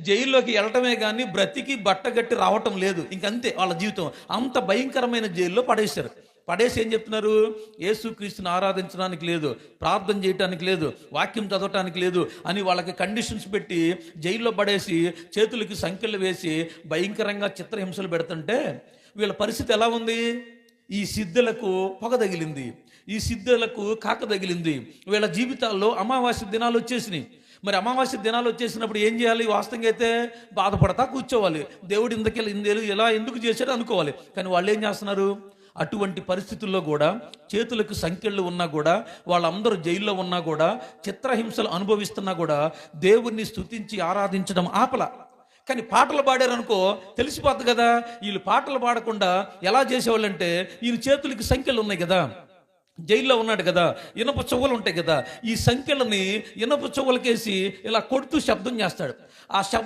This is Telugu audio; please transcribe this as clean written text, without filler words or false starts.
జైల్లోకి వెళ్ళటమే కానీ బ్రతికి బట్టగట్టి రావటం లేదు. ఇంకంతే వాళ్ళ జీవితం. అంత భయంకరమైన జైల్లో పడేశారు. పడేసి ఏం చెప్తున్నారు? యేసుక్రీస్తుని ఆరాధించడానికి లేదు, ప్రార్థన చేయటానికి లేదు, వాక్యం చదవటానికి లేదు అని వాళ్ళకి కండిషన్స్ పెట్టి జైల్లో పడేసి చేతులకి సంకెళ్ళు వేసి భయంకరంగా చిత్రహింసలు పెడుతుంటే వీళ్ళ పరిస్థితి ఎలా ఉంది? ఈ సిద్ధులకు పొగ తగిలింది, ఈ సిద్ధులకు కాక తగిలింది. వీళ్ళ జీవితాల్లో అమావాస్య దినాలు వచ్చేసినాయి. మరి అమావాస్య దినాలు వచ్చేసినప్పుడు ఏం చేయాలి? వాస్తవంగా అయితే బాధపడతా కూర్చోవాలి. దేవుడు ఇందుకెళ్ళి ఇలా ఎందుకు చేశాడు అనుకోవాలి. కానీ వాళ్ళు ఏం చేస్తున్నారు? అటువంటి పరిస్థితుల్లో కూడా చేతులకు సంకెళ్ళు ఉన్నా కూడా, వాళ్ళందరూ జైల్లో ఉన్నా కూడా, చిత్రహింసలు అనుభవిస్తున్నా కూడా దేవుణ్ణి స్తుతించి ఆరాధించడం ఆపల. కానీ పాటలు పాడారనుకో తెలిసిపోద్ది కదా. వీళ్ళు పాటలు పాడకుండా ఎలా చేసేవాళ్ళంటే, ఈయన చేతులకి సంఖ్యలు ఉన్నాయి కదా, జైల్లో ఉన్నాడు కదా, ఇనప చెవులు ఉంటాయి కదా, ఈ సంఖ్యలని ఇనప చెవులకేసి ఇలా కొడుతూ శబ్దం చేస్తాడు. ఆ శబ్దం